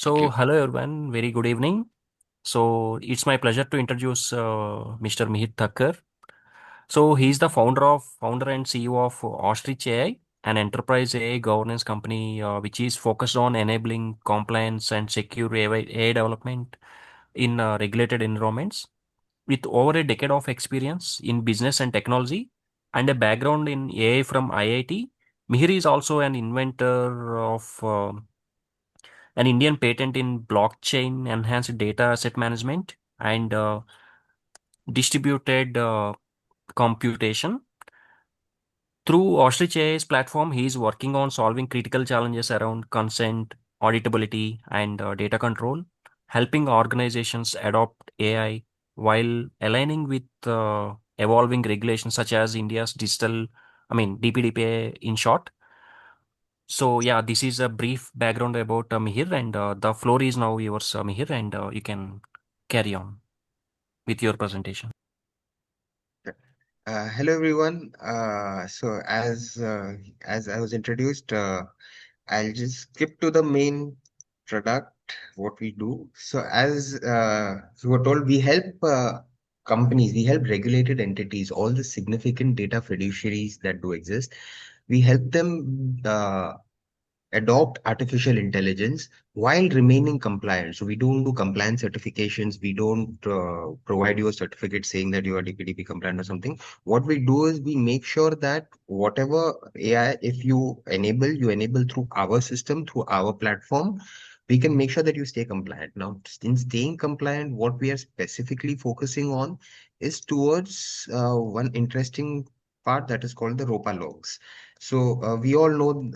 Thank So, you. hello everyone, very good evening. So, it's my pleasure to introduce Mr. Mihir Thakkar. So, he's the founder and CEO of Ostrich AI, an enterprise AI governance company which is focused on enabling compliance and secure AI development in regulated environments. With over a decade of experience in business and technology and a background in AI from IIT, Mihir is also an inventor of an Indian patent in blockchain enhanced data asset management and distributed computation. Through Ostrich AI's platform, he is working on solving critical challenges around consent, auditability, and data control, helping organizations adopt AI while aligning with evolving regulations such as India's DPDPA in short. So yeah, this is a brief background about Mihir, and the floor is now yours, Mihir, and you can carry on with your presentation. Hello everyone. As I was introduced, I'll just skip to the main product, what we do. So as we were told, we help companies, we help regulated entities, all the significant data fiduciaries that do exist. We help them adopt artificial intelligence while remaining compliant. So we don't do compliance certifications. We don't provide you a certificate saying that you are DPDP compliant or something. What we do is we make sure that whatever AI, if you enable through our system, through our platform, we can make sure that you stay compliant. Now, in staying compliant, what we are specifically focusing on is towards one interesting part that is called the ROPA logs. So we all know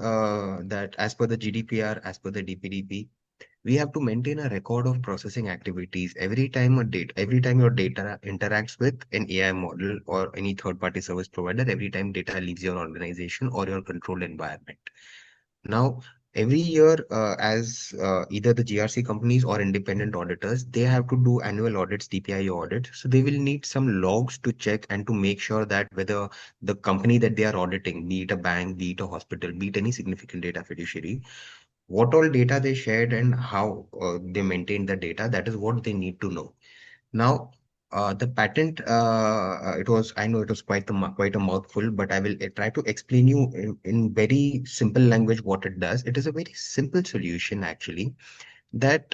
that as per the GDPR, as per the DPDP, we have to maintain a record of processing activities every time your data interacts with an AI model or any third-party service provider, every time data leaves your organization or your controlled environment. Now, every year, as either the GRC companies or independent auditors, they have to do annual audits, DPI audit. So they will need some logs to check and to make sure that whether the company that they are auditing, be it a bank, be it a hospital, be it any significant data fiduciary, what all data they shared and how they maintained the data, that is what they need to know. Now, the patent, I know it was quite a mouthful, but I will try to explain you in very simple language what it does. It is a very simple solution, actually, that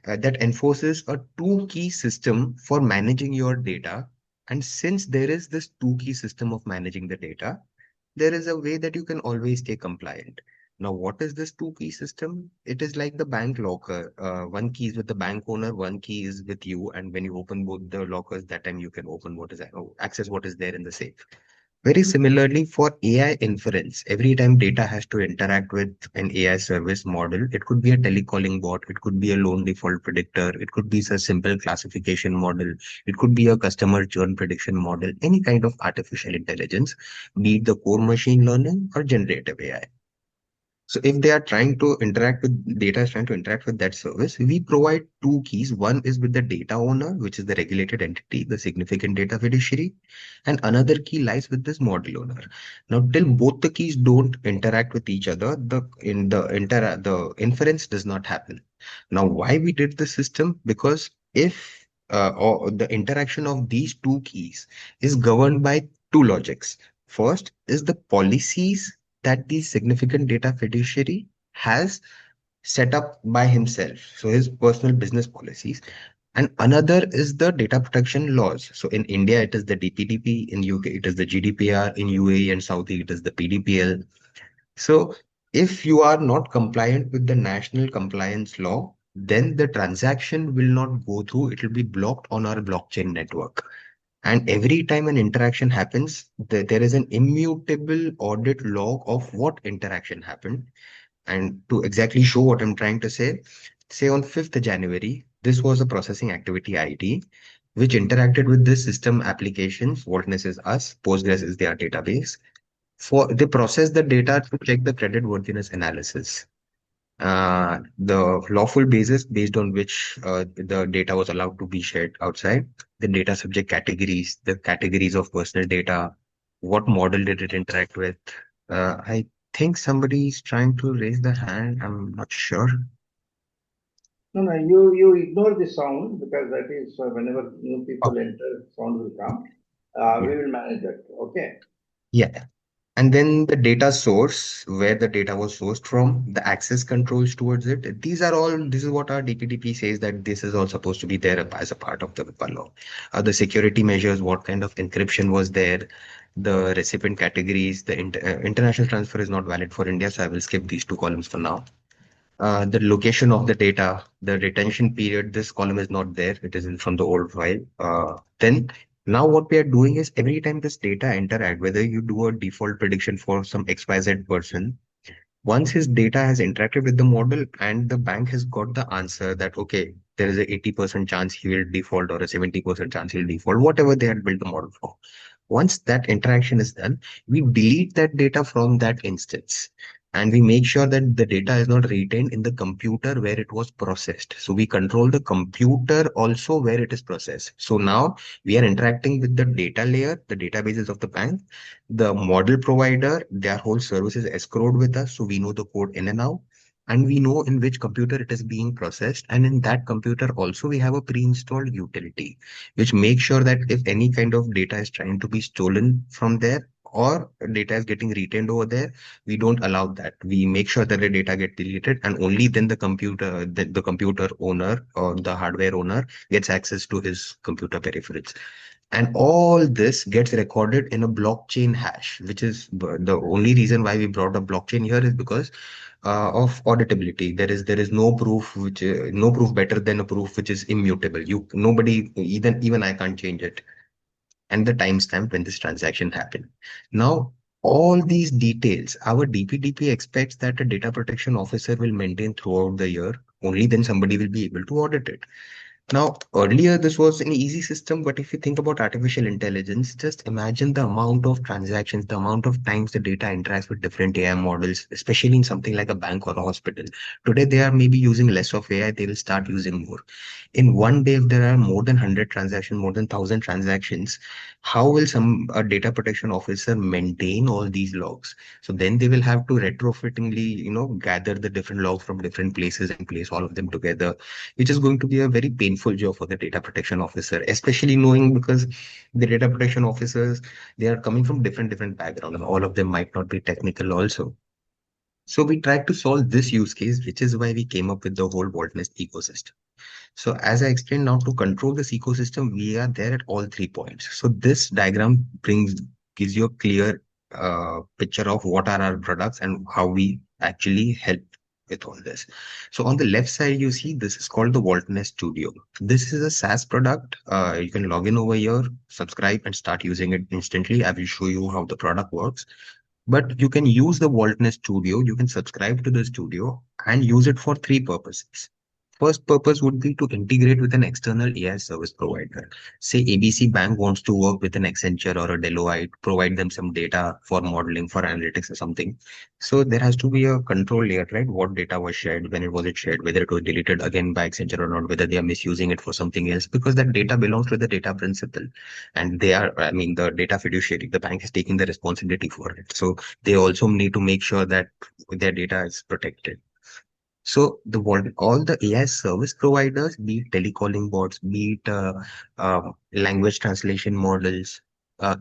that enforces a two-key system for managing your data. And since there is this two-key system of managing the data, there is a way that you can always stay compliant. Now, what is this two-key system? It is like the bank locker. One key is with the bank owner, one key is with you, and when you open both the lockers, that time you can open access what is there in the safe. Very similarly, for AI inference, every time data has to interact with an AI service model, it could be a telecalling bot, it could be a loan default predictor, it could be a simple classification model, it could be a customer churn prediction model, any kind of artificial intelligence, be it the core machine learning or generative AI. So if they are trying to interact with data is trying to interact with that service, we provide two keys. One is with the data owner, which is the regulated entity, the significant data fiduciary, and another key lies with this model owner. Now, till both the keys don't interact with each other, the inference does not happen. Now, why we did the system? Because if or the interaction of these two keys is governed by two logics. First is the policies that the significant data fiduciary has set up by himself. So his personal business policies. And another is the data protection laws. So in India, it is the DPDP. In UK, it is the GDPR. In UAE and Saudi, it is the PDPL. So if you are not compliant with the national compliance law, then the transaction will not go through. It will be blocked on our blockchain network. And every time an interaction happens, there is an immutable audit log of what interaction happened. And to exactly show what I'm trying to say on 5th January, this was a processing activity ID, which interacted with this system applications. Vaultness is us, Postgres is their database. For they process the data to check the credit worthiness analysis. The lawful basis based on which the data was allowed to be shared outside, the data subject categories, the categories of personal data, what model did it interact with. I think somebody is trying to raise the hand. I'm not sure. No, no, you ignore the sound because that is whenever new Oh, people enter, sound will come. yeah. We will manage that. Okay. Yeah. And then the data source, where the data was sourced from, the access controls towards it. These are all, this is what our DPDP says that this is all supposed to be there as a part of the WIPA law. The security measures, what kind of encryption was there, the recipient categories, the international transfer is not valid for India, so I will skip these two columns for now. The location of the data, the retention period, this column is not there. It is from the old file. Then now what we are doing is every time this data interact, whether you do a default prediction for some XYZ person, once his data has interacted with the model and the bank has got the answer that, okay, there is a 80% chance he will default or a 70% chance he'll default, whatever they had built the model for. Once that interaction is done, we delete that data from that instance and we make sure that the data is not retained in the computer where it was processed. So we control the computer also where it is processed. So now we are interacting with the data layer, the databases of the bank, the model provider, their whole service is escrowed with us. So we know the code in and out. And we know in which computer it is being processed. And in that computer also, we have a pre-installed utility which makes sure that if any kind of data is trying to be stolen from there or data is getting retained over there, we don't allow that. We make sure that the data get deleted and only then the computer owner or the hardware owner gets access to his computer peripherals. And all this gets recorded in a blockchain hash, which is the only reason why we brought up blockchain here is because of auditability. There is no proof no proof better than a proof which is immutable. You nobody even I can't change it. And the timestamp when this transaction happened. Now all these details, our DPDP expects that a data protection officer will maintain throughout the year. Only then somebody will be able to audit it. Now, earlier this was an easy system, but if you think about artificial intelligence, just imagine the amount of transactions, the amount of times the data interacts with different AI models, especially in something like a bank or a hospital. Today, they are maybe using less of AI, they will start using more. In one day, if there are more than 100 transactions, more than 1,000 transactions, how will some a data protection officer maintain all these logs? So then they will have to retrofittingly, gather the different logs from different places and place all of them together, which is going to be a very painful job for the data protection officer, especially knowing because the data protection officers, they are coming from different backgrounds and all of them might not be technical also. So we tried to solve this use case, which is why we came up with the whole Vaultnest ecosystem. So as I explained now, to control this ecosystem, we are there at all 3 points. So this diagram gives you a clear picture of what are our products and how we actually help with all this. So on the left side, you see this is called the Vaultnest Studio. This is a SaaS product. You can log in over here, subscribe, and start using it instantly. I will show you how the product works. But you can use the Waltness Studio, you can subscribe to the studio and use it for three purposes. First purpose would be to integrate with an external AI service provider. Say ABC Bank wants to work with an Accenture or a Deloitte, provide them some data for modeling, for analytics or something. So there has to be a control layer, right? What data was shared, when it was it shared, whether it was deleted again by Accenture or not, whether they are misusing it for something else, because that data belongs to the data principal. And they are, I mean, the data fiduciary, the bank is taking the responsibility for it. So they also need to make sure that their data is protected. So all the AI service providers, be it telecalling bots, be it language translation models,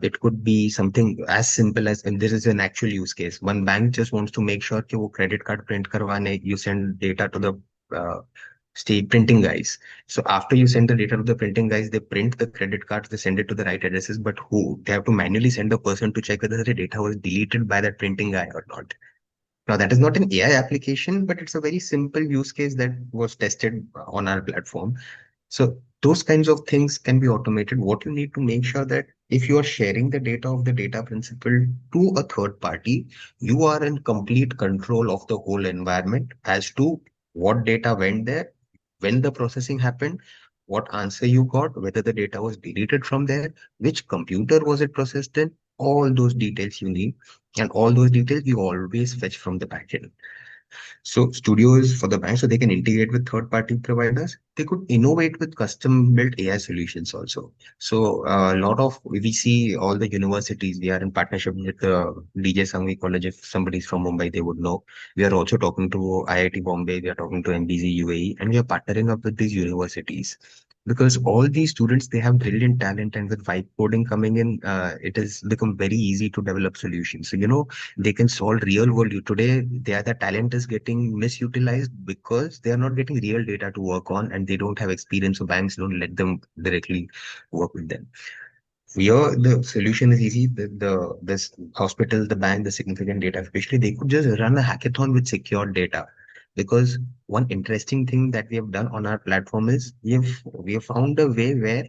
it could be something as simple as, and this is an actual use case. One bank just wants to make sure कि वो credit card print करवाने, you send data to the state printing guys. So after you send the data to the printing guys, they print the credit cards, they send it to the right addresses, but who? They have to manually send a person to check whether the data was deleted by that printing guy or not. Now, that is not an AI application, but it's a very simple use case that was tested on our platform. So those kinds of things can be automated. What you need to make sure that if you are sharing the data of the data principal to a third party, you are in complete control of the whole environment as to what data went there, when the processing happened, what answer you got, whether the data was deleted from there, which computer was it processed in, all those details you need. And all those details you always fetch from the backend. So studios for the bank, so they can integrate with third-party providers. They could innovate with custom-built AI solutions also. So a lot of we see all the universities. We are in partnership with DJ Sangvi College. If somebody's from Mumbai, they would know. We are also talking to IIT Bombay. We are talking to MBZ UAE, and we are partnering up with these universities because all these students, they have brilliant talent, and with vibe coding coming in, it has become very easy to develop solutions. So they can solve real world. Today the talent is getting misutilized because they are not getting real data to work on, and they don't have experience, so banks don't let them directly work with them. Here the solution is easy. The this hospital, the bank, the significant data, especially, they could just run a hackathon with secure data. Because one interesting thing that we have done on our platform is we have found a way where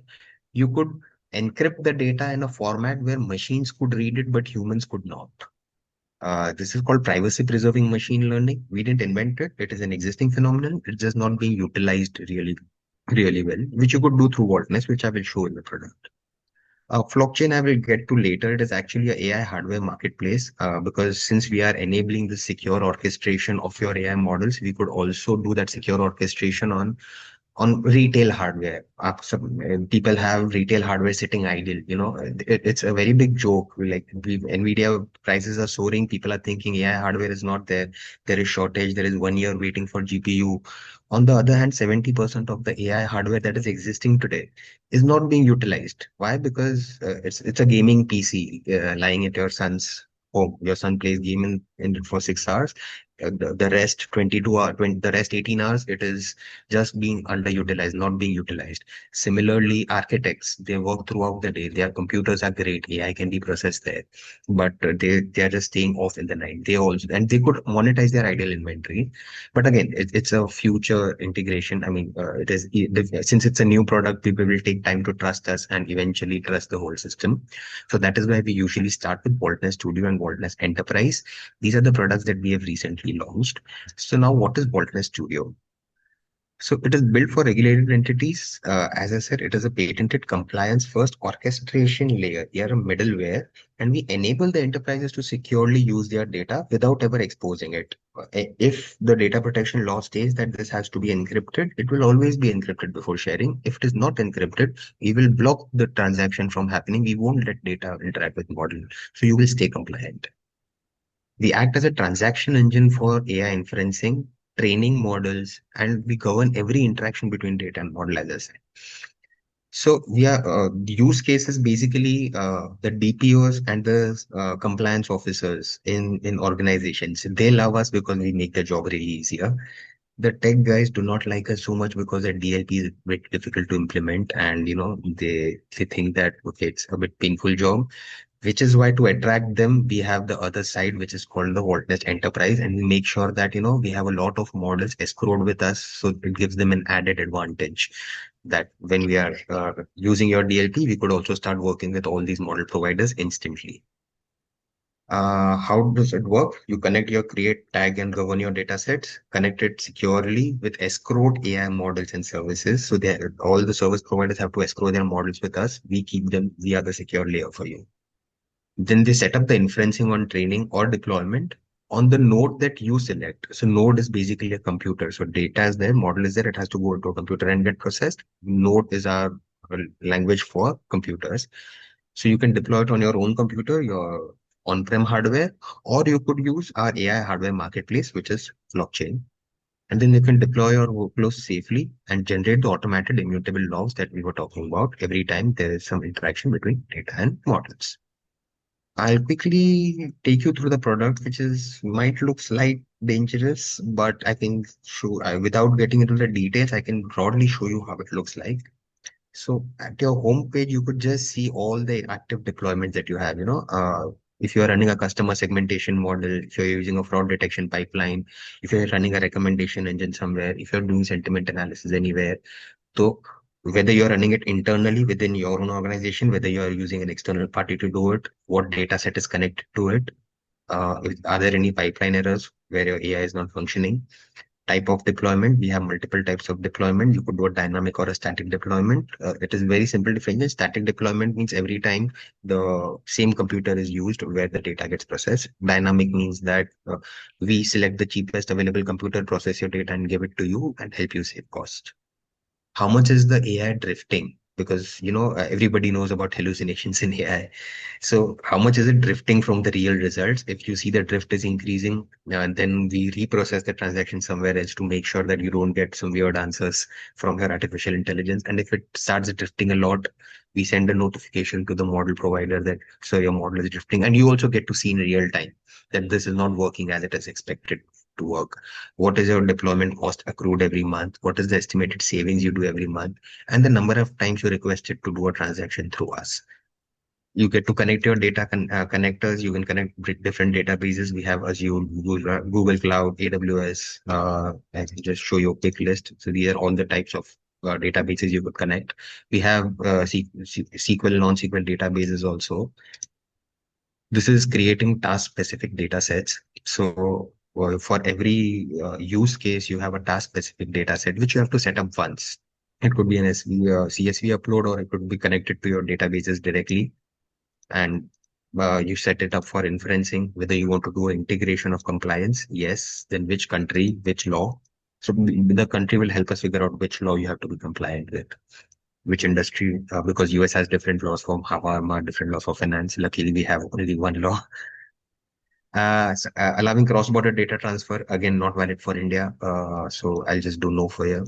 you could encrypt the data in a format where machines could read it but humans could not. This is called privacy preserving machine learning. We didn't invent it. It is an existing phenomenon. It's just not being utilized really well, which you could do through Vaultness, which I will show in the product. Blockchain I will get to later. It is actually a AI hardware marketplace because since we are enabling the secure orchestration of your AI models, we could also do that secure orchestration on retail hardware. People have retail hardware sitting idle. It's a very big joke. Like Nvidia prices are soaring. People are thinking AI hardware is not there. There is shortage. There is 1 year waiting for GPU. On the other hand, 70% of the AI hardware that is existing today is not being utilized. Why? Because it's a gaming PC lying at your son's home. Your son plays game in it for 6 hours. The rest 22 hours, 20, the rest 18 hours, it is just being underutilized, not being utilized. Similarly, architects, they work throughout the day. Their computers are great. AI can be processed there, but they are just staying off in the night. They also, and they could monetize their idle inventory. But again, it's a future integration. I mean, since it's a new product, people will take time to trust us and eventually trust the whole system. So that is why we usually start with Boltness Studio and Boltness Enterprise. These are the products that we have recently launched. So now, what is Boltness Studio? So it is built for regulated entities. As I said, it is a patented compliance first orchestration layer. We are a middleware, and we enable the enterprises to securely use their data without ever exposing it. If the data protection law states that this has to be encrypted, it will always be encrypted before sharing. If it is not encrypted, we will block the transaction from happening. We won't let data interact with model. So you will stay compliant. We act as a transaction engine for AI inferencing, training models, and we govern every interaction between data and model, as I said. So the use cases basically the DPOs and the compliance officers in organizations. They love us because we make the job really easier. The tech guys do not like us so much because the DLP is a bit difficult to implement, and they think that okay, it's a bit painful job, which is why to attract them, we have the other side, which is called the Vaultnest Enterprise, and we make sure that we have a lot of models escrowed with us, so it gives them an added advantage that when we are using your DLP, we could also start working with all these model providers instantly. How does it work? You connect your create, tag, and govern your data sets, connect it securely with escrowed AI models and services. So all the service providers have to escrow their models with us. We keep them. We are the secure layer for you. Then they set up the inferencing on training or deployment on the node that you select. So node is basically a computer. So data is there, model is there, it has to go into a computer and get processed. Node is our language for computers. So you can deploy it on your own computer, your on-prem hardware, or you could use our AI hardware marketplace, which is blockchain. And then you can deploy your workflows safely and generate the automated immutable logs that we were talking about every time there is some interaction between data and models. I'll quickly take you through the product, which is might look slight dangerous, but I can show without getting into the details, I can broadly show you how it looks like. So at your home page, you could just see all the active deployments that you have. If you are running a customer segmentation model, if you're using a fraud detection pipeline, if you're running a recommendation engine somewhere, if you're doing sentiment analysis anywhere, so whether you're running it internally within your own organization, whether you're using an external party to do it, what data set is connected to it, are there any pipeline errors where your AI is not functioning? type of deployment. We have multiple types of deployment. You could do a dynamic or a static deployment. It is very simple definition. Static deployment means every time the same computer is used where the data gets processed. Dynamic means that we select the cheapest available computer, process your data, and give it to you and help you save cost. How much is the AI drifting? Because everybody knows about hallucinations in AI. So how much is it drifting from the real results? If you see the drift is increasing, then we reprocess the transaction somewhere else to make sure that you don't get some weird answers from your artificial intelligence. And if it starts drifting a lot, we send a notification to the model provider that so your model is drifting, and you also get to see in real time that this is not working as it is expected to work. What is your deployment cost accrued every month? What is the estimated savings you do every month? And the number of times you requested to do a transaction through us. You get to connect your data connectors. You can connect different databases. We have Azure, Google Cloud, AWS. I can just show you a quick list. So these are all the types of databases you could connect. We have SQL, non-SQL databases also. This is creating task-specific data sets. So for every use case, you have a task-specific data set, which you have to set up once. It could be an CSV upload, or it could be connected to your databases directly. And you set it up for inferencing, whether you want to do an integration of compliance. Yes. Then which country, which law. So the country will help us figure out which law you have to be compliant with, which industry, because US has different laws for pharma, different laws for finance. Luckily, we have only one law. Allowing cross-border data transfer, again, not valid for India. So I'll just do no for you.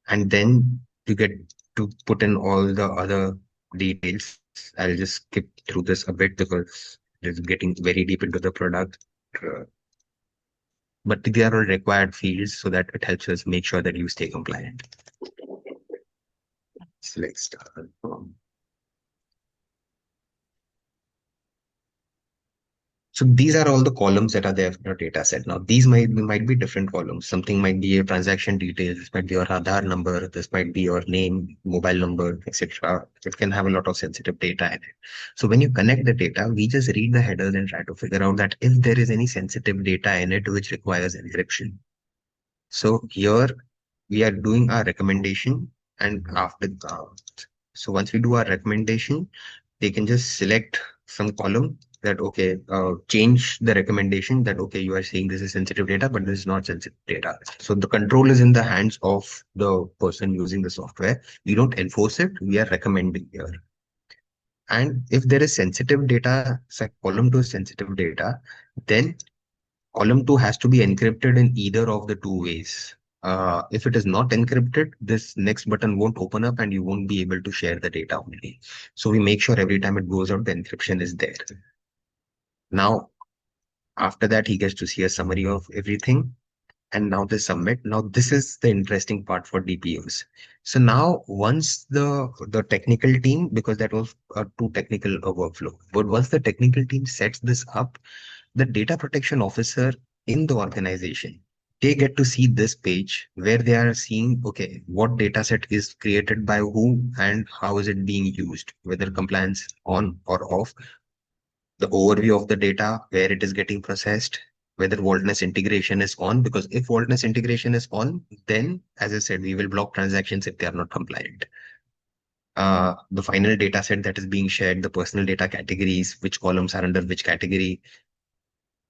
And then you get to put in all the other details. I'll just skip through this a bit because it's getting very deep into the product. Uh, but they are all required fields so that it helps us make sure that you stay compliant. So let's start. So these are all the columns that are there for your data set. Now, these might be different columns. Something might be a transaction details. This might be your Aadhaar number. This might be your name, mobile number, etc. It can have a lot of sensitive data in it. So when you connect the data, we just read the headers and try to figure out that if there is any sensitive data in it which requires encryption. So here we are doing our recommendation, and so once we do our recommendation, they can just select some column that okay, change the recommendation that okay, you are saying this is sensitive data, but this is not sensitive data. So the control is in the hands of the person using the software. We don't enforce it, we are recommending here. And if there is sensitive data, say column 2 is sensitive data, then column 2 has to be encrypted in either of the two ways. If it is not encrypted, this next button won't open up and you won't be able to share the data only. So we make sure every time it goes out, the encryption is there. Now, after that, he gets to see a summary of everything. And now they submit. Now, this is the interesting part for DPOs. So now once the technical team, because that was a too technical a workflow, but once the technical team sets this up, the data protection officer in the organization, they get to see this page where they are seeing, okay, what data set is created by who and how is it being used, whether compliance on or off, the overview of the data, where it is getting processed, whether vaultness integration is on, because if vaultness integration is on, then as I said, we will block transactions if they are not compliant. The final data set that is being shared, the personal data categories, which columns are under which category,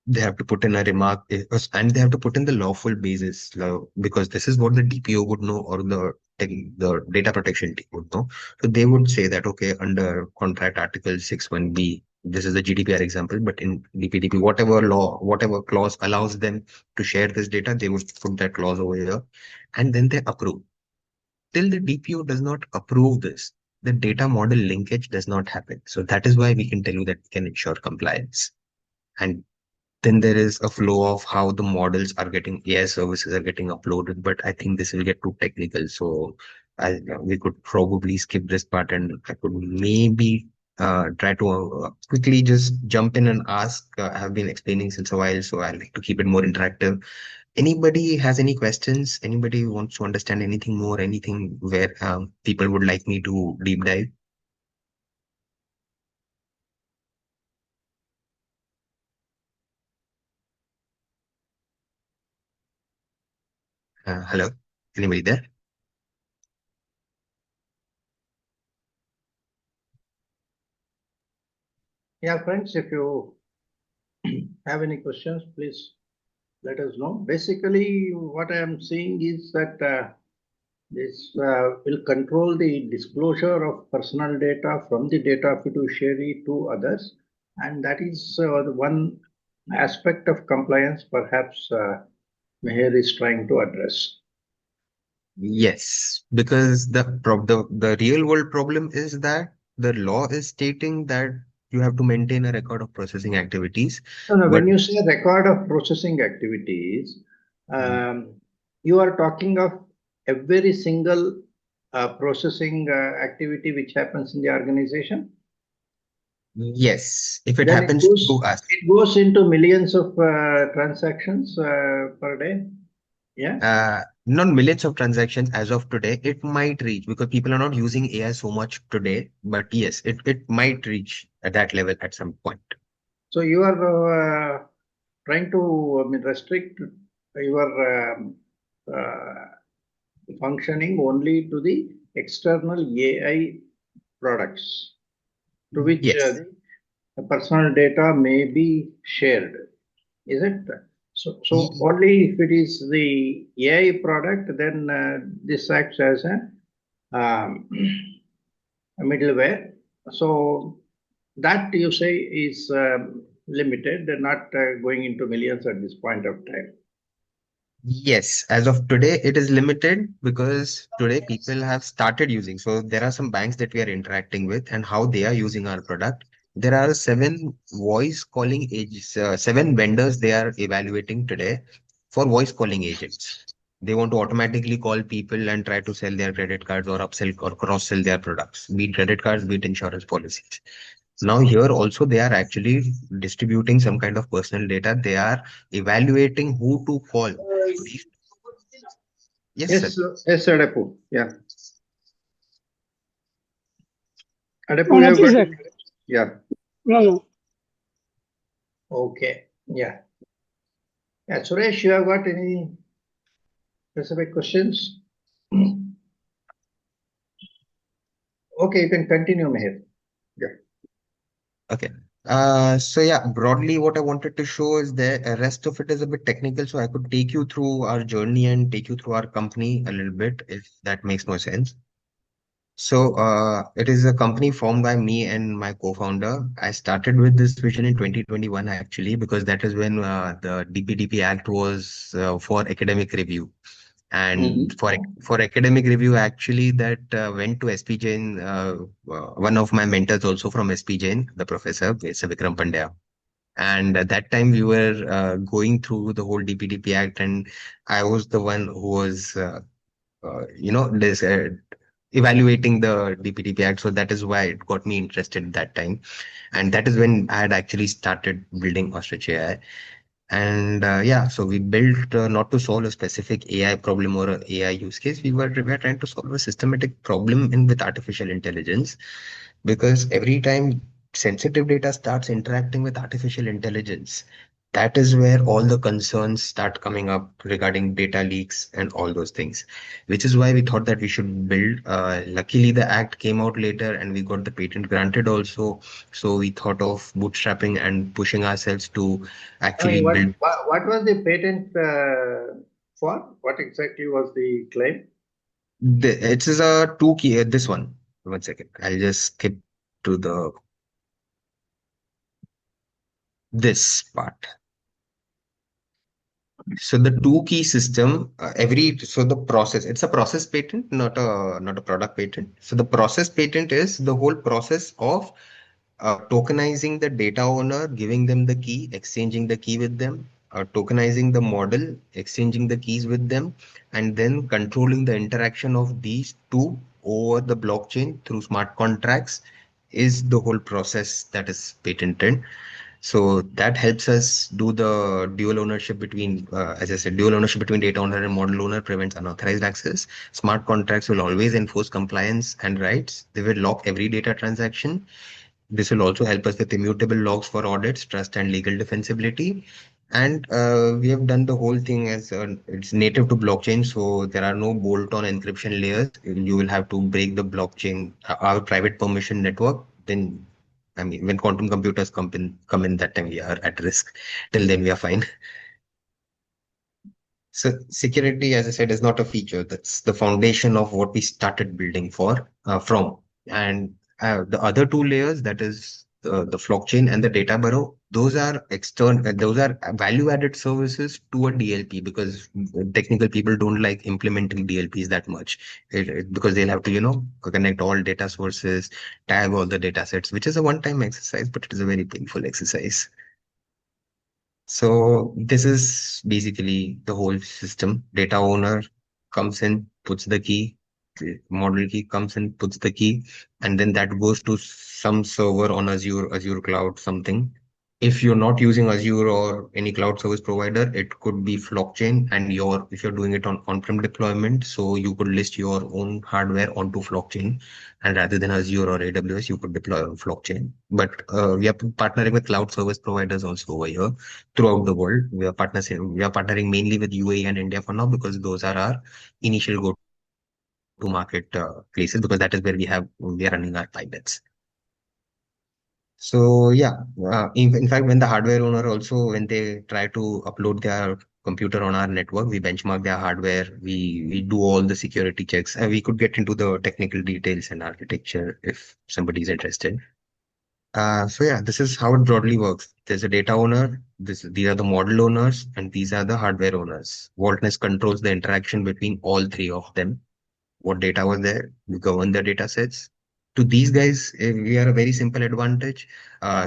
they have to put in a remark and they have to put in the lawful basis because this is what the DPO would know or the data protection team would know. So they would say that, okay, under contract article 61B, this is the GDPR example, but in DPDP, whatever law, whatever clause allows them to share this data, they would put that clause over here and then they approve. Till the DPO does not approve this, the data model linkage does not happen. So that is why we can tell you that we can ensure compliance. And then there is a flow of how the models are getting AI services are getting uploaded, but I think this will get too technical. So we could probably skip this part and I could maybe try to quickly just jump in and ask. I have been explaining since a while, so I like to keep it more interactive. Anybody has any questions? Anybody wants to understand anything more? Anything where people would like me to deep dive? Hello, anybody there? Yeah, friends, if you have any questions, please let us know. Basically, what I am seeing is that this will control the disclosure of personal data from the data fiduciary to others, and that is the one aspect of compliance perhaps Mihir is trying to address. Yes, because the real world problem is that the law is stating that you have to maintain a record of processing activities, No, no, but when you say record of processing activities, um, you are talking of every single processing activity which happens in the organization. yes, if it Then happens through us, it goes into millions of transactions per day. Yeah. not millions of transactions as of today, it might reach because people are not using AI so much today, but yes, it might reach at that level at some point. So you are trying to, I mean, restrict your functioning only to the external AI products to which Yes. the personal data may be shared. Is it? So Y- only if it is the AI product, then this acts as a middleware. So that you say is limited, not going into millions at this point of time. Yes, as of today, it is limited because today people have started using. So there are some banks that we are interacting with and how they are using our product. There are seven voice calling agents, seven vendors they are evaluating today for voice calling agents. They want to automatically call people and try to sell their credit cards or upsell or cross sell their products, be it credit cards, be it insurance policies. Now here also they are actually distributing some kind of personal data. They are evaluating who to call. So these, yes, sir. Yes, yes, Adepu. Yeah, No, Adepu, you have nothing, got sir. any? Yeah. No, no. Okay. Yeah. Yeah, Suresh, you have got any specific questions? Okay, you can continue, Meher. Yeah. Okay. So yeah, broadly what I wanted to show is the rest of it is a bit technical, so I could take you through our journey and take you through our company a little bit, if that makes more sense. So, it is a company formed by me and my co-founder. I started with this vision in 2021 actually, because that is when the DPDP Act was for academic review. And Mhm. for academic review, actually, that went to SP Jain, one of my mentors also from SP Jain, the professor, Mr. Vikram Pandya. And at that time, we were going through the whole DPDP Act, and I was the one who was evaluating the DPDP Act. So that is why it got me interested at that time. And that is when I had actually started building Ostrich AI. And yeah, so we built not to solve a specific AI problem or a AI use case. We were trying to solve a systematic problem in with artificial intelligence, because every time sensitive data starts interacting with artificial intelligence, that is where all the concerns start coming up regarding data leaks and all those things, which is why we thought that we should build. Luckily, the act came out later and we got the patent granted also. So we thought of bootstrapping and pushing ourselves to I actually mean, build. what was the patent for? What exactly was the claim? It is a two key. This one. One second. I'll just skip to the this part. So the two key system, the process, it's a process patent, not a product patent. So the process patent is the whole process of tokenizing the data owner, giving them the key, exchanging the key with them, tokenizing the model, exchanging the keys with them, and then controlling the interaction of these two over the blockchain through smart contracts is the whole process that is patented. So that helps us do the dual ownership between, as I said, dual ownership between data owner and model owner prevents unauthorized access. Smart contracts will always enforce compliance and rights. They will lock every data transaction. This will also help us with immutable logs for audits, trust, and legal defensibility. And we have done the whole thing as it's native to blockchain, so there are no bolt-on encryption layers. You will have to break the blockchain, our private permission network. Then, I mean, when quantum computers come in, that time we are at risk. Till then, we are fine. So security, as I said, is not a feature. That's the foundation of what we started building from. And the other two layers, that is the blockchain and the data burrow, those are external, those are value-added services to a DLP, because technical people don't like implementing DLPs that much. Because they'll have to, connect all data sources, tag all the data sets, which is a one-time exercise, but it is a very painful exercise. So this is basically the whole system. Data owner comes in, puts the key, the model key comes in, puts the key, and then that goes to some server on Azure Cloud, something. If you're not using Azure or any cloud service provider, it could be Flockchain, and if you're doing it on on-prem deployment, so you could list your own hardware onto Flockchain, and rather than Azure or AWS, you could deploy on Flockchain. But we are partnering with cloud service providers also over here throughout the world. We are partnering mainly with UAE and India for now, because those are our initial go-to-market places, because that is where we are running our pilots. So yeah, in fact, when the hardware owner also, when they try to upload their computer on our network, we benchmark their hardware. We do all the security checks, and we could get into the technical details and architecture if somebody is interested. So yeah, this is how it broadly works. There's a data owner, these are the model owners, and these are the hardware owners. Vaultness controls the interaction between all three of them. What data was there? We govern the data sets. To these guys, we are a very simple advantage.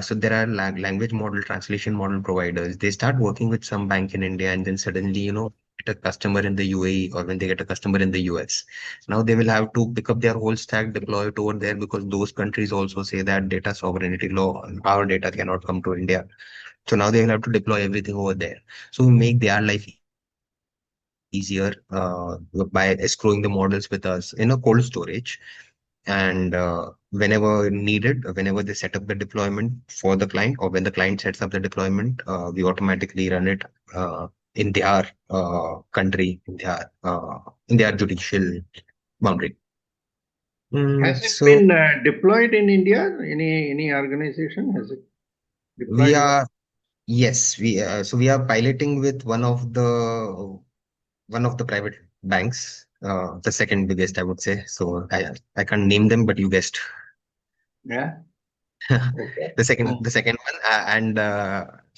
So there are language model, translation model providers. They start working with some bank in India, and then suddenly, get a customer in the UAE, or when they get a customer in the US. Now they will have to pick up their whole stack, deploy it over there, because those countries also say that data sovereignty law, our data cannot come to India. So now they will have to deploy everything over there. So we make their life easier by escrowing the models with us in a cold storage. And whenever needed, whenever they set up the deployment for the client, or when the client sets up the deployment, we automatically run it in their country, in their judicial boundary. Has it So been deployed in India? Any organization has it we deployed over? are yes, we are piloting with one of the private banks, the second biggest, I would say. So I can't name them, but you guessed. Yeah. Okay. The second one, and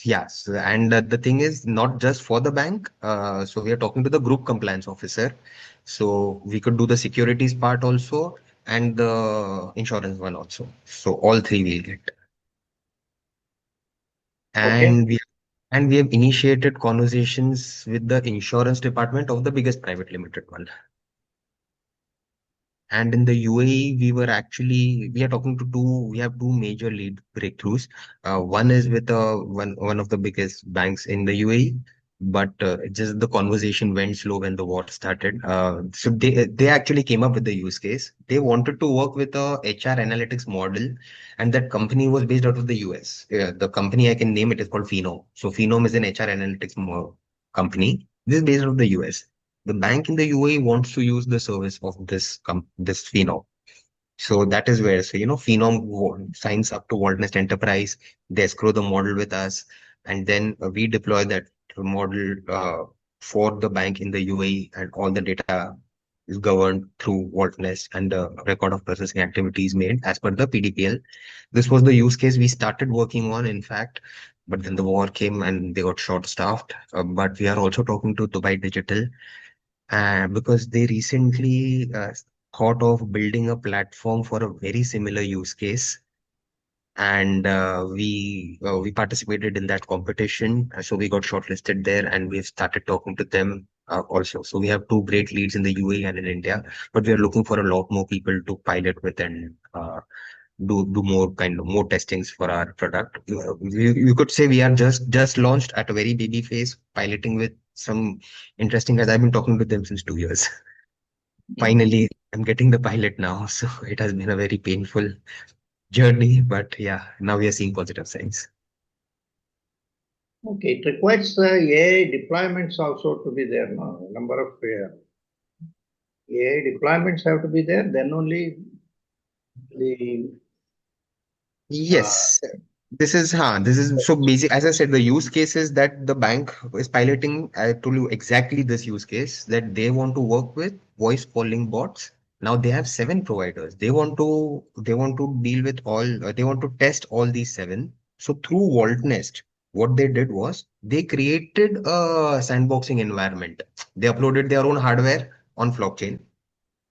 yes, and the thing is not just for the bank. So we are talking to the group compliance officer. So we could do the securities part also, and the insurance one also. So all three will get. Okay. And we have initiated conversations with the insurance department of the biggest private limited one. And in the UAE, we are talking to we have two major lead breakthroughs. One is with one of the biggest banks in the UAE, but just the conversation went slow when the war started. So they actually came up with the use case. They wanted to work with a HR analytics model, and that company was based out of the US. The company, I can name it, is called Phenom. So Phenom is an HR analytics company. This is based out of the US. The bank in the UAE wants to use the service of this Phenom. So that is where, so Phenom signs up to Vault Enterprise, they escrow the model with us, and then we deploy that model for the bank in the UAE, and all the data is governed through Vault, and the record of processing activities made as per the PDPL. This was the use case we started working on, in fact, but then the war came and they got short-staffed. But we are also talking to Dubai Digital, because they recently thought of building a platform for a very similar use case, and we participated in that competition. So we got shortlisted there, and we've started talking to them also. So we have two great leads in the UAE and in India, but we are looking for a lot more people to pilot with, and do more kind of more testings for our product. You could say we are just launched at a very baby phase, piloting with some interesting guys. I've been talking to them since 2 years. Mm. Finally, I'm getting the pilot now, so it has been a very painful journey, but yeah, now we are seeing positive signs. Okay, it requires AI deployments also to be there. No? Number of AI deployments have to be there. Then only the uh, Yes, this is so basic. As I said, the use cases that the bank is piloting, I told you exactly this use case that they want to work with voice calling bots. Now they have seven providers. They want to deal with all. They want to test all these seven. So through Vault Nest, what they did was they created a sandboxing environment. They uploaded their own hardware on blockchain.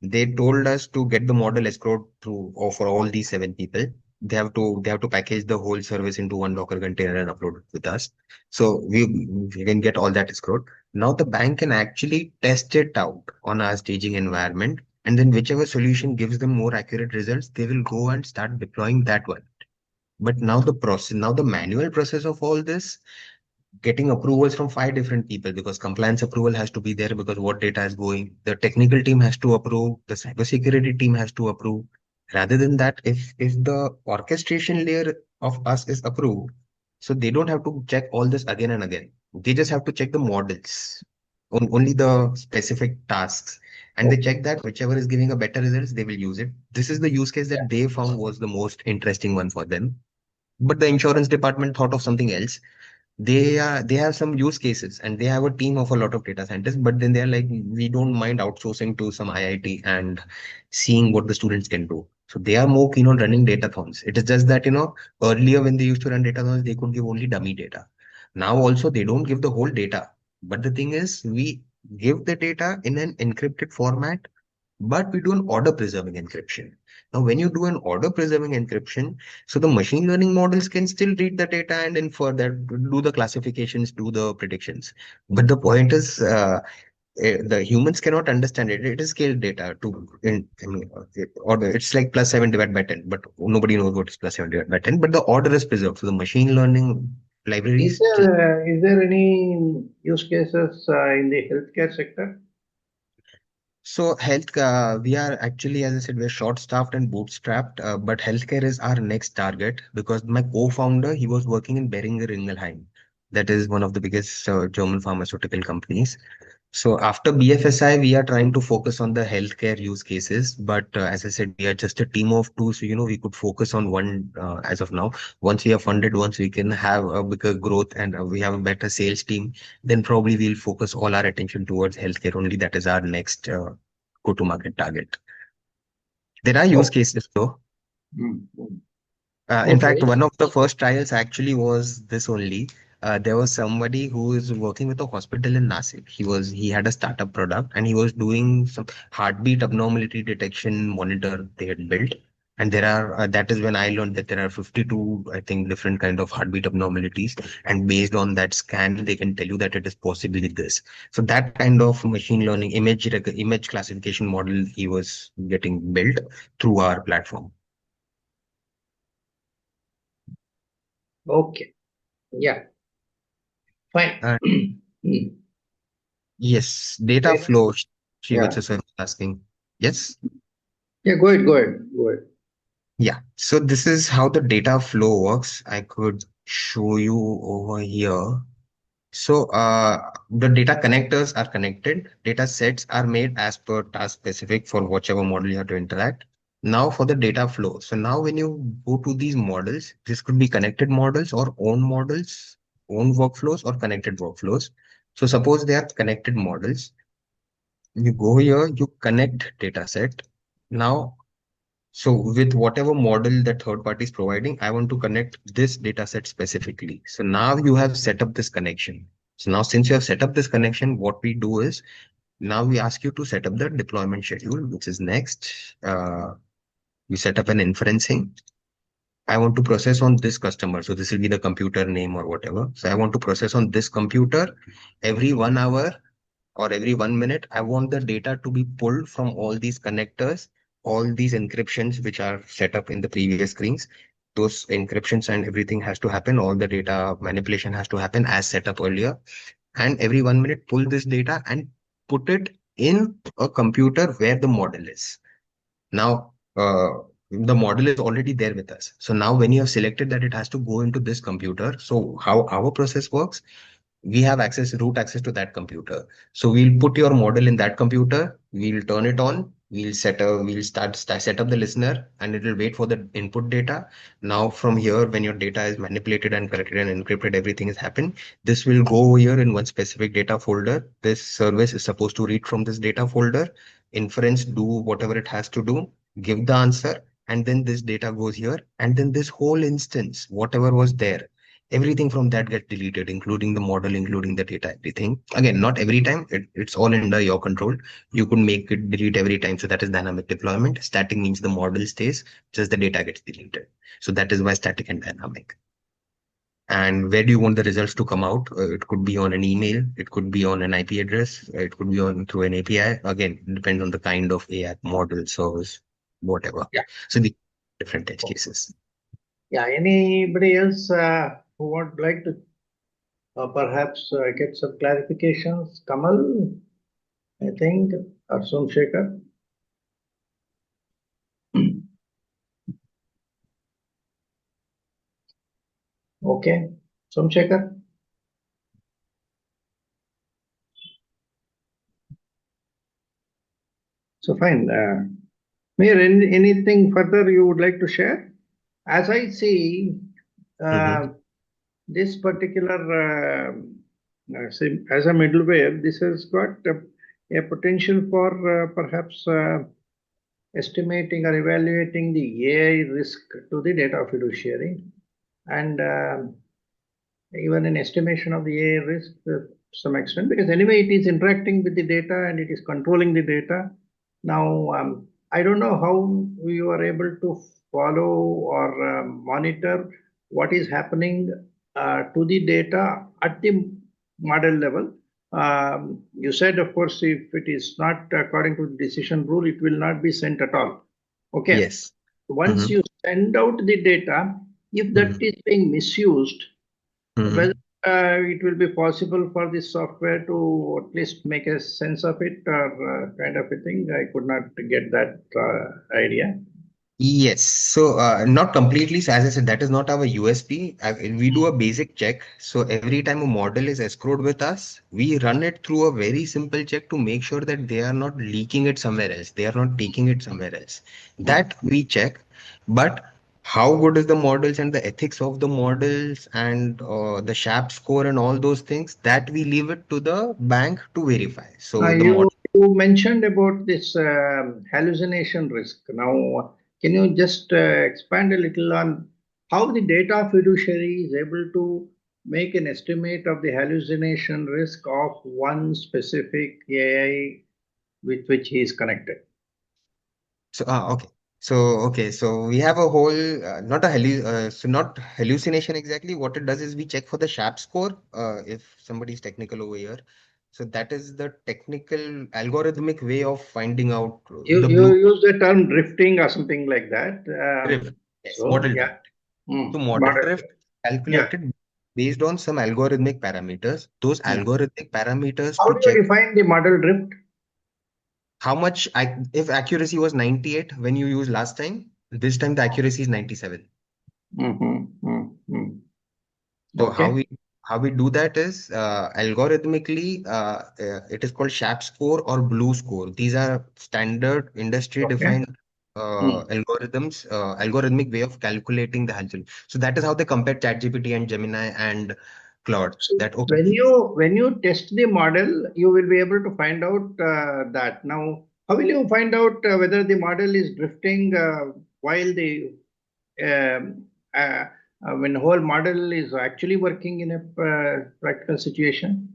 They told us to get the model escrowed through or for all these seven people. They have to package the whole service into one Docker container and upload it with us. So we can get all that escrowed. Now the bank can actually test it out on our staging environment, and then whichever solution gives them more accurate results, they will go and start deploying that one. But now the manual process of all this, getting approvals from five different people, because compliance approval has to be there, because what data is going, the technical team has to approve, the cybersecurity team has to approve. Rather than that, if the orchestration layer of us is approved, so they don't have to check all this again and again. They just have to check the models on only the specific tasks, and they okay. check that whichever is giving a better results, they will use it. This is the use case Yeah. that they found was the most interesting one for them. But the insurance department thought of something else. They have some use cases and they have a team of a lot of data scientists, but then they're like, we don't mind outsourcing to some IIT and seeing what the students can do. So they are more keen on running datathons. It is just that, earlier when they used to run datathons, they could give only dummy data. Now also they don't give the whole data, but the thing is we give the data in an encrypted format, but we do an order preserving encryption. Now, when you do an order preserving encryption, so the machine learning models can still read the data and infer that, do the classifications, do the predictions. But the point is, the humans cannot understand it. It is scaled data order. It's like plus 7 divided by 10, but nobody knows what is plus 7 divided by 10. But the order is preserved. So the machine learning libraries just. Is there any use cases in the healthcare sector? So health, we are actually, as I said, we're short-staffed and bootstrapped, but healthcare is our next target because my co-founder, he was working in Boehringer Ingelheim. That is one of the biggest German pharmaceutical companies. So after BFSI, we are trying to focus on the healthcare use cases. But as I said, we are just a team of two. So, we could focus on one as of now. Once we are funded, once we can have a bigger growth and we have a better sales team, then probably we'll focus all our attention towards healthcare only. That is our next go-to-market target. There are use Oh, cases though. In fact, okay. one of the first trials actually was this only. There was somebody who is working with a hospital in Nasik. He had a startup product and he was doing some heartbeat abnormality detection monitor they had built. And that is when I learned that there are 52, I think, different kind of heartbeat abnormalities. And based on that scan, they can tell you that it is possibly this. So that kind of machine learning image classification model he was getting built through our platform. Okay. Yeah. Fine. Hmm. Yes, data Okay. flow, Yeah. Shivachasa was asking. Yes? Yeah. Go ahead. Go ahead. Go ahead. Yeah. So this is how the data flow works. I could show you over here. So the data connectors are connected. Data sets are made as per task specific for whichever model you have to interact. Now for the data flow. So now when you go to these models, this could be connected models, own workflows, or connected workflows. So suppose they are connected models. You go here, you connect data set. Now, so with whatever model that third party is providing, I want to connect this data set specifically. So now you have set up this connection. So now since you have set up this connection, what we do is now we ask you to set up the deployment schedule, which is next. You set up an inferencing. I want to process on this customer. So this will be the computer name or whatever. So I want to process on this computer every 1 hour or every 1 minute. I want the data to be pulled from all these connectors, all these encryptions which are set up in the previous screens. Those encryptions and everything has to happen. All the data manipulation has to happen as set up earlier. And every 1 minute, pull this data and put it in a computer where the model is. Now, the model is already there with us. So now when you have selected that it has to go into this computer, so how our process works, we have root access to that computer. So we'll put your model in that computer, we'll turn it on, we'll set up the listener, and it will wait for the input data. Now from here, when your data is manipulated and corrected and encrypted, everything has happened. This will go over here in one specific data folder. This service is supposed to read from this data folder, inference, do whatever it has to do, give the answer, and then this data goes here, and then this whole instance, whatever was there, everything from that gets deleted, including the model, including the data, everything. Again, not every time, it's all under your control. You could make it delete every time, so that is dynamic deployment. Static means the model stays, just the data gets deleted. So that is why static and dynamic. And where do you want the results to come out? It could be on an email, it could be on an IP address, it could be on through an API. Again, it depends on the kind of AI model, service, whatever. Yeah. So the different edge cases. Yeah. Anybody else who would like to perhaps get some clarifications? Kamal, I think, or Somsekhar. Okay, Somsekhar. So fine. Mihir, anything further you would like to share? As I see, Mm-hmm. this particular, as a middleware, this has got a potential for perhaps estimating or evaluating the AI risk to the data fiduciary, and even an estimation of the AI risk to some extent, because anyway it is interacting with the data and it is controlling the data. Now, I don't know how you are able to follow or monitor what is happening to the data at the model level. You said, of course, if it is not according to the decision rule, it will not be sent at all. Okay. Yes. Once Mm-hmm. you send out the data, if that Mm-hmm. is being misused, whether Mm-hmm. it will be possible for this software to at least make a sense of it or kind of a thing. I could not get that idea. Yes, so not completely. So as I said, that is not our USP. We do a basic check. So every time a model is escrowed with us, we run it through a very simple check to make sure that they are not leaking it somewhere else. They are not taking it somewhere else. That we check. But how good is the models and the ethics of the models and the SHAP score and all those things, that we leave it to the bank to verify. So the You model. you mentioned about this hallucination risk. Now, can you just expand a little on how the data fiduciary is able to make an estimate of the hallucination risk of one specific AI with which he is connected? So, okay. So, okay. So we have a whole, not a not hallucination exactly. What it does is we check for the SHAP score. If somebody is technical over here. So that is the technical algorithmic way of finding out You the you blue use the term drifting or something like that. drift. Yes, So model yeah. drift. So model Model. drift Yeah. calculated based on some algorithmic parameters. Those Yeah. algorithmic parameters How to do you check define the model drift? how much, if accuracy was 98 when you used last time, this time the accuracy is 97. Mm-hmm. Mm-hmm. So how Okay. we do that is algorithmically, it is called SHAP score or blue score. These are standard industry Okay. defined algorithms, algorithmic way of calculating the hallucination. So that is how they compare ChatGPT and Gemini and Claude. So That okay, when you test the model, you will be able to find out that. Now, how will you find out whether the model is drifting while the um, uh, when the whole model is actually working in a practical situation?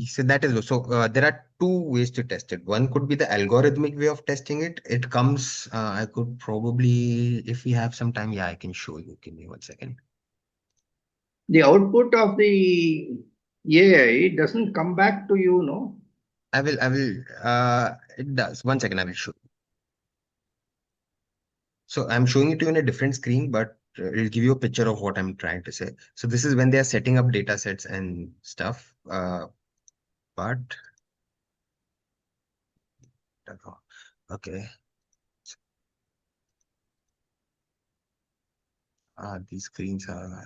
so that is so there are two ways to test it. One could be the algorithmic way of testing it. It comes. I could probably, if we have some time, yeah, I can show you. Give me 1 second. The output of the AI doesn't come back to you, no? It does. 1 second, I will show. So I'm showing it to you in a different screen, but it'll give you a picture of what I'm trying to say. So this is when they are setting up data sets and stuff. But okay. These screens are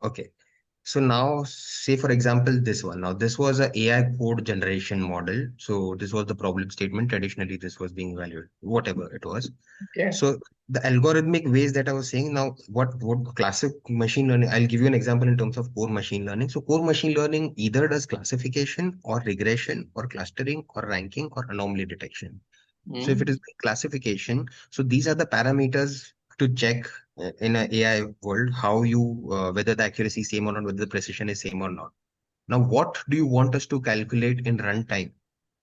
okay. So now, say for example, this one. Now, this was a AI code generation model. So this was the problem statement. Traditionally, this was being valued, whatever it was. Okay. So the algorithmic ways that I was saying now, what classic machine learning? I'll give you an example in terms of core machine learning. So core machine learning either does classification or regression or clustering or ranking or anomaly detection. So if it Mm. is classification, so these are the parameters to check in an AI world how you whether the accuracy is same or not, whether the precision is same or not. Now, what do you want us to calculate in runtime?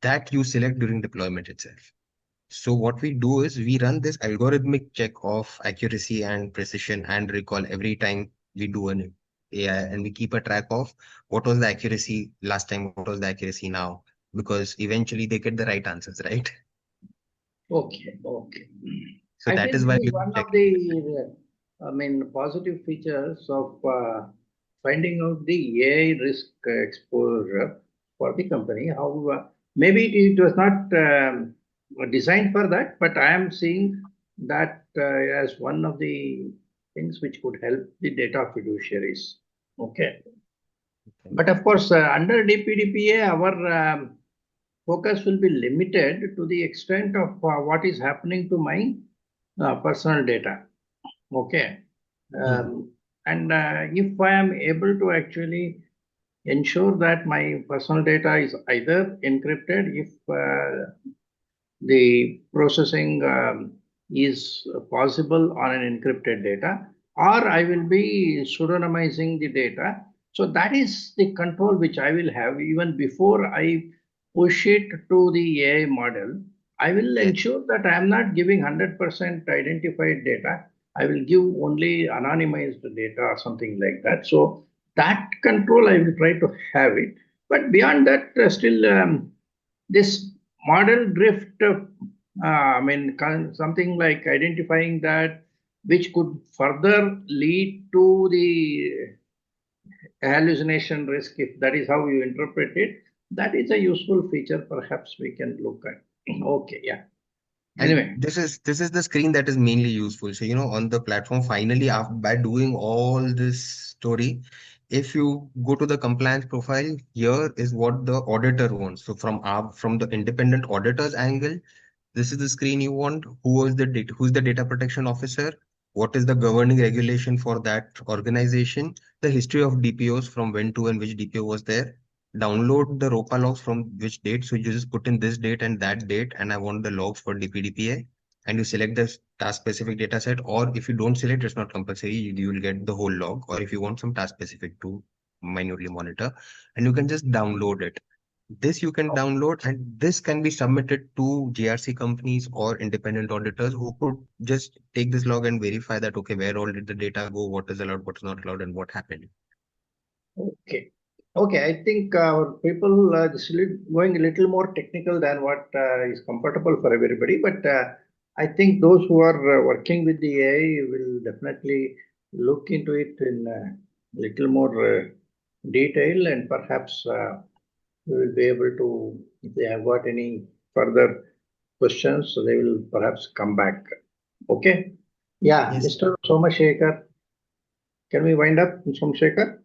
That you select during deployment itself. So what we do is we run this algorithmic check of accuracy and precision and recall every time we do an AI, and we keep a track of what was the accuracy last time, what was the accuracy now, because eventually they get the right answers, right? Okay, okay. So I that think is this why is you one check of it. the, positive features of finding out the AI risk exposure for the company. How maybe it was not designed for that, but I am seeing that as one of the things which could help the data fiduciaries. Okay. Okay. But of course, under DPDPA, our focus will be limited to the extent of what is happening to my personal data. Okay. Hmm. And if I am able to actually ensure that my personal data is either encrypted, if the processing is possible on an encrypted data, or I will be pseudonymizing the data. So that is the control which I will have even before I push it to the AI model. I will Yes. ensure that I am not giving 100% identified data. I will give only anonymized data or something like that. So that control I will try to have it. But beyond that, still this model drift, something like identifying that which could further lead to the hallucination risk, if that is how you interpret it, that is a useful feature perhaps we can look at. Okay, yeah. And Anyway, this is the screen that is mainly useful. So, on the platform, finally, by doing all this story, if you go to the compliance profile, here is what the auditor wants. So from the independent auditor's angle, this is the screen you want. Who's the data protection officer? What is the governing regulation for that organization? The history of DPOs from when to and which DPO was there. Download the ROPA logs from which date. So you just put in this date and that date, and I want the logs for DPDPA. And you select the task specific data set, or if you don't select, it's not compulsory. You will get the whole log, or if you want some task specific to minutely monitor, and you can just download it. This you can download, and this can be submitted to GRC companies or independent auditors who could just take this log and verify that, okay, where all did the data go, what is allowed, what is not allowed, and what happened. okay. Okay, I think our people this is going a little more technical than what is comfortable for everybody, but I think those who are working with the AI will definitely look into it in a little more detail, and perhaps we will be able to, if they have got any further questions, so they will perhaps come back. Okay. Yeah, Yes. Mr. Somashekar, can we wind up, Somashekar?